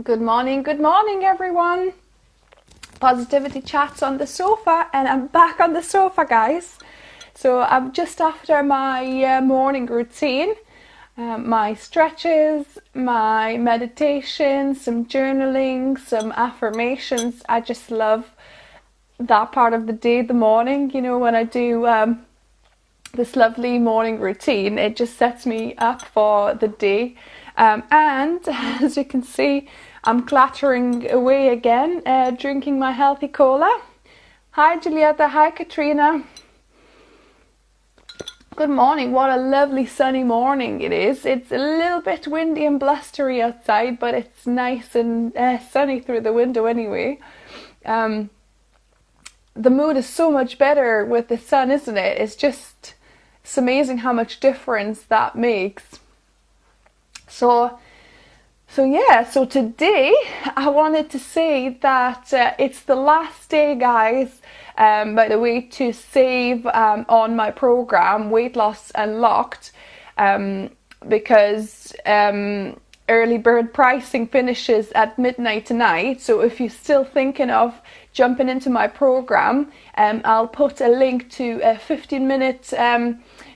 Good morning, everyone. Positivity chats on the sofa, and I'm back on the sofa, guys. So I'm just after my morning routine, my stretches, my meditation, some journaling, some affirmations. I just love that part of the day, the morning, when I do this lovely morning routine. It just sets me up for the day. And as you can see, I'm clattering away again, drinking my healthy cola. Hi Julieta, hi Katrina. Good morning. What a lovely sunny morning it is. It's a little bit windy and blustery outside, but it's nice and sunny through the window anyway. The mood is so much better with the sun, isn't it? It's amazing how much difference that makes. So today I wanted to say that it's the last day, guys, by the way, to save on my program Weight Loss Unlocked, because early bird pricing finishes at midnight tonight. So if you're still thinking of jumping into my program, I'll put a link to a 15-minute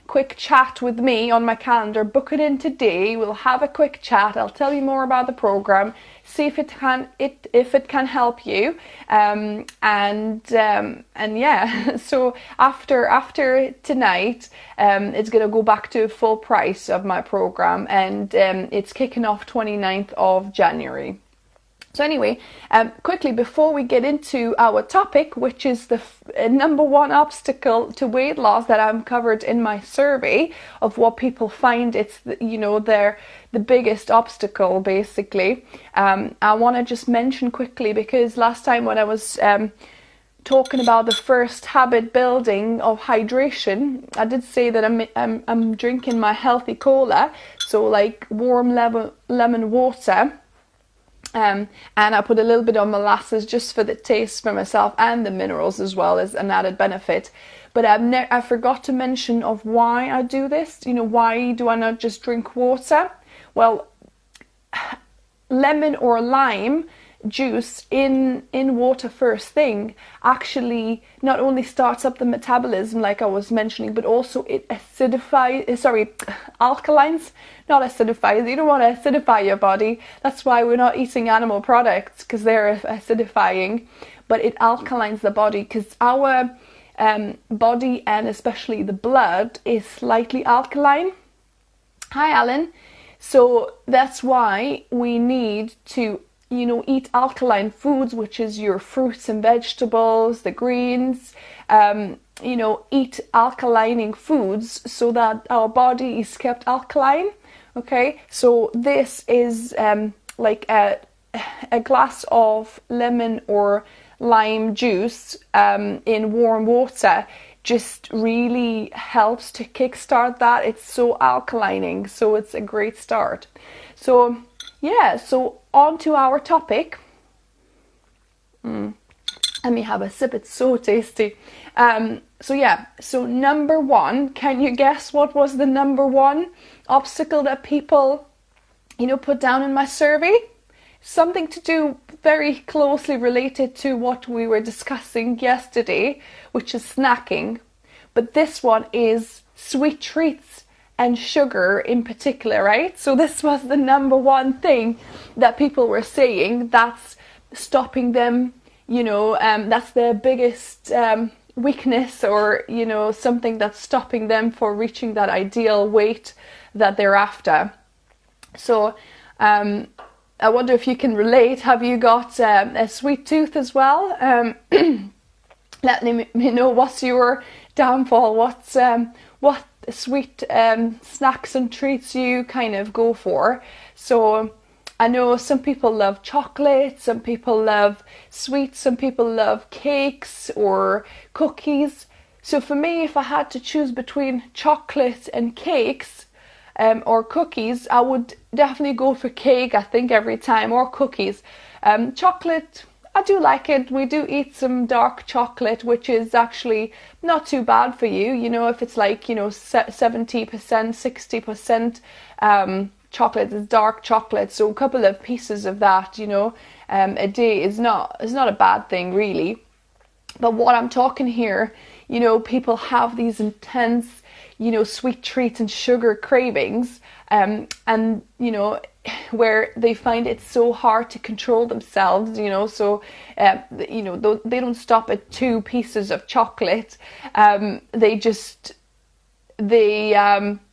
quick chat with me on my calendar. Book it in today. We'll have a quick chat. I'll tell you more about the program, see if it can help you, and yeah. So after tonight, it's gonna go back to full price of my program, and it's kicking off 29th of January. So anyway, quickly before we get into our topic, which is the number one obstacle to weight loss that I'm covered in my survey of what people find it's the biggest obstacle basically. I want to just mention quickly, because last time when I was talking about the first habit building of hydration, I did say that I'm drinking my healthy cola, so like warm lemon water. And I put a little bit of molasses just for the taste for myself, and the minerals as well as an added benefit. But I forgot to mention of why I do this. Why do I not just drink water? Well, lemon or lime juice in water first thing actually not only starts up the metabolism like I was mentioning, but also it alkalines, not acidifies. You don't want to acidify your body. That's why we're not eating animal products, because they're acidifying. But it alkalines the body, because our body, and especially the blood, is slightly alkaline. Hi Alan. So that's why we need to eat alkaline foods, which is your fruits and vegetables, the greens, eat alkalining foods so that our body is kept alkaline. Okay, so this is like a glass of lemon or lime juice in warm water just really helps to kickstart that. It's so alkalining, so it's a great start. So yeah, so on to our topic. Let me have a sip, it's so tasty. So number one, can you guess what was the number one obstacle that people, put down in my survey? Something to do very closely related to what we were discussing yesterday, which is snacking. But this one is sweet treats and sugar in particular, right? So this was the number one thing that people were saying that's stopping them, that's their biggest weakness, or something that's stopping them for reaching that ideal weight that they're after. So I wonder if you can relate. Have you got a sweet tooth as well? Let me know what's your downfall, what sweet snacks and treats you kind of go for. So I know some people love chocolate, some people love sweets, some people love cakes or cookies. So for me, if I had to choose between chocolate and cakes or cookies, I would definitely go for cake, I think, every time, or cookies. Chocolate, I do like it. We do eat some dark chocolate, which is actually not too bad for you. If it's like, 70%, 60% chocolate is dark chocolate, so a couple of pieces of that, you know, a day is not a bad thing really. But what I'm talking here, you know, people have these intense, you know, sweet treats and sugar cravings, and you know, where they find it so hard to control themselves, you know, so you know, they don't stop at 2 pieces of chocolate.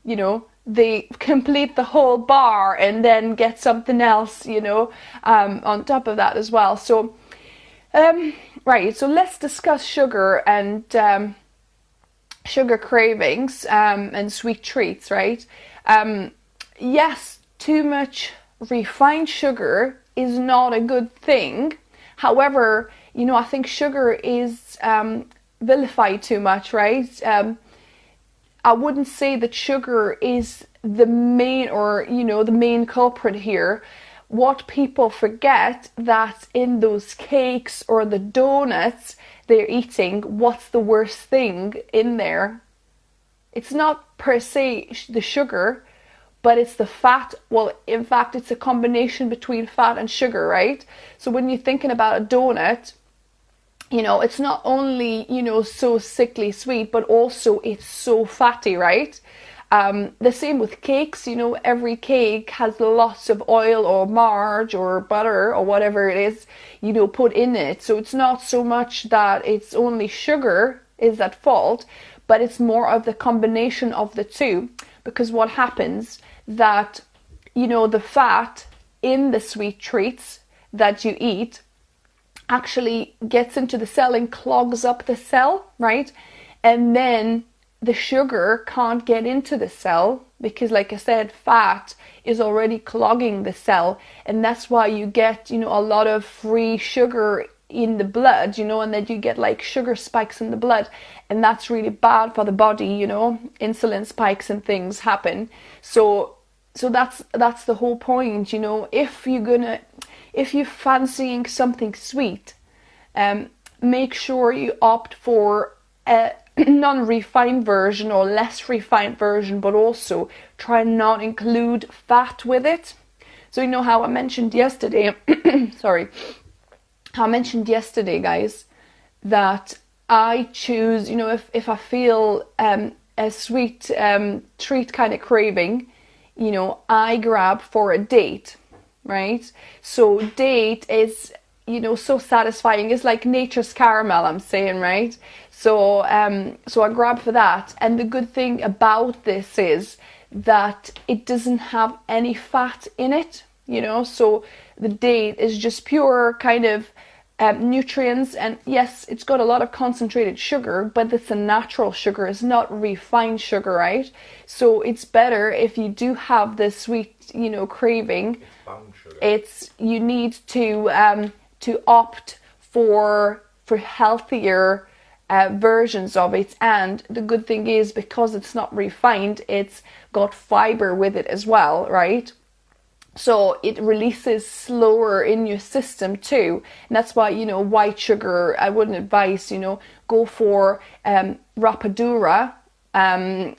You know, they complete the whole bar and then get something else, you know, on top of that as well. So right, so let's discuss sugar and sugar cravings and sweet treats, right? Yes, too much refined sugar is not a good thing. However, you know, I think sugar is vilified too much, right? I wouldn't say that sugar is the main, or, you know, the main culprit here. What people forget, that in those cakes or the donuts they're eating, what's the worst thing in there? It's not per se the sugar, but it's the fat. Well, in fact, it's a combination between fat and sugar, right? So when you're thinking about a donut, you know, it's not only, you know, so sickly sweet, but also it's so fatty, right? The same with cakes, you know, every cake has lots of oil or margarine or butter or whatever it is, you know, put in it. So it's not so much that it's only sugar is at fault, but it's more of the combination of the two. Because what happens, that, you know, the fat in the sweet treats that you eat actually gets into the cell and clogs up the cell, right? And then the sugar can't get into the cell because, like I said, fat is already clogging the cell, and that's why you get, you know, a lot of free sugar in the blood, you know, and then you get like sugar spikes in the blood, and that's really bad for the body, you know, insulin spikes and things happen. So that's the whole point, you know. If you're fancying something sweet, make sure you opt for a non-refined version or less refined version, but also try not include fat with it. So you know how I mentioned yesterday, sorry, how I mentioned yesterday, guys, that I choose, you know, if I feel a sweet treat kind of craving, you know, I grab for a date, right? So date is, you know, so satisfying. It's like nature's caramel, I'm saying, right? So so I grab for that. And the good thing about this is that it doesn't have any fat in it, you know, so the date is just pure kind of nutrients, and yes, it's got a lot of concentrated sugar, but it's a natural sugar, it's not refined sugar, right? So it's better if you do have this sweet, you know, craving. You need to opt for healthier versions of it. And the good thing is, because it's not refined, it's got fiber with it as well, right? So it releases slower in your system too. And that's why, you know, white sugar, I wouldn't advise, you know, go for rapadura,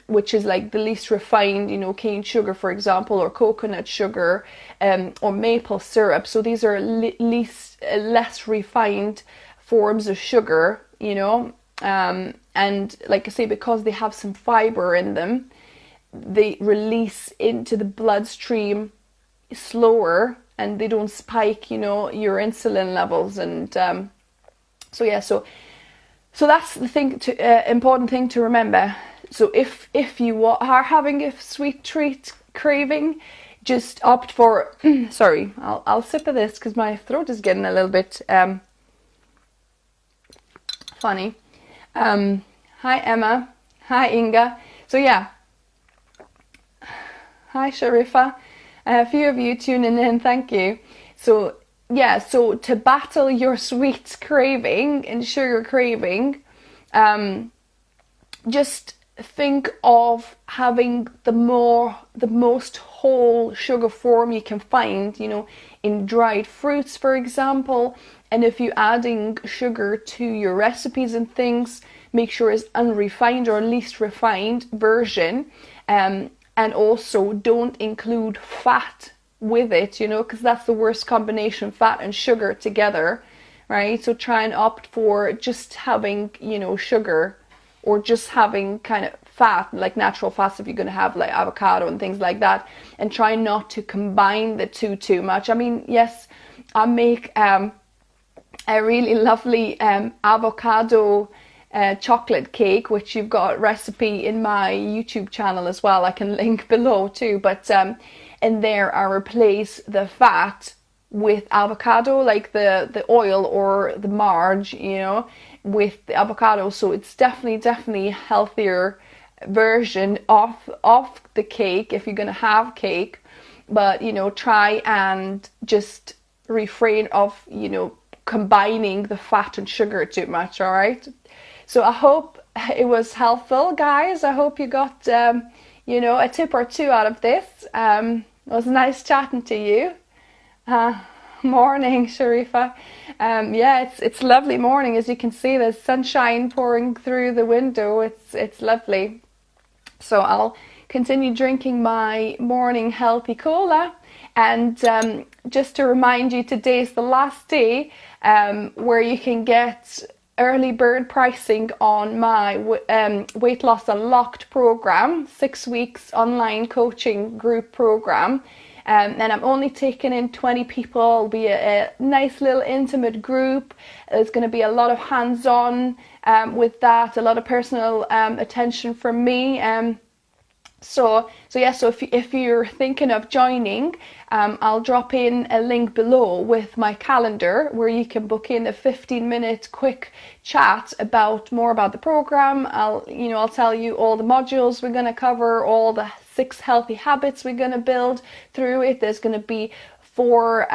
which is like the least refined, you know, cane sugar, for example, or coconut sugar, or maple syrup. So these are less refined forms of sugar, you know, and like I say, because they have some fiber in them, they release into the bloodstream slower, and they don't spike, you know, your insulin levels. And so yeah, so that's the thing important thing to remember. So if you are having a sweet treat craving, just opt for sorry, I'll sip of this because my throat is getting a little bit funny. Hi Emma, hi Inga. So yeah, hi Sharifa. A few of you tuning in, thank you. So yeah, so to battle your sweet craving and sugar craving, just think of having the most whole sugar form you can find, you know, in dried fruits, for example. And if you're adding sugar to your recipes and things, make sure it's unrefined or least refined version. and also don't include fat with it, you know, because that's the worst combination, fat and sugar together, right? So try and opt for just having, you know, sugar, or just having kind of fat, like natural fats if you're going to have like avocado and things like that, and try not to combine the two too much. I mean, yes, I make a really lovely avocado chocolate cake, which you've got a recipe in my YouTube channel as well. I can link below too. But in there I replace the fat with avocado, like the oil or the marge, you know, with the avocado. So it's definitely a healthier version of the cake if you're gonna have cake. But you know, try and just refrain of, you know, combining the fat and sugar too much. All right. So I hope it was helpful, guys. I hope you got, you know, a tip or two out of this. It was nice chatting to you. Morning, Sharifa. Yeah, it's lovely morning. As you can see, there's sunshine pouring through the window. It's lovely. So I'll continue drinking my morning healthy cola. And just to remind you, today's the last day where you can get early bird pricing on my Weight Loss Unlocked program, 6 weeks online coaching group program. And I'm only taking in 20 people. It'll be a nice little intimate group. There's going to be a lot of hands-on with that, a lot of personal attention from me. So if you're thinking of joining, I'll drop in a link below with my calendar where you can book in a 15-minute quick chat more about the program. I'll tell you all the modules we're going to cover, all the 6 healthy habits we're going to build through it. There's going to be 4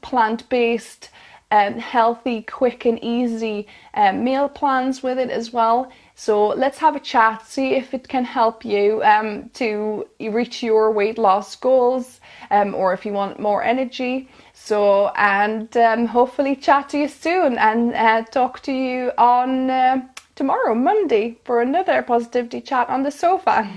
plant-based healthy, quick and easy meal plans with it as well. So let's have a chat, see if it can help you to reach your weight loss goals, or if you want more energy. So, and hopefully chat to you soon, and talk to you on tomorrow, Monday, for another positivity chat on the sofa.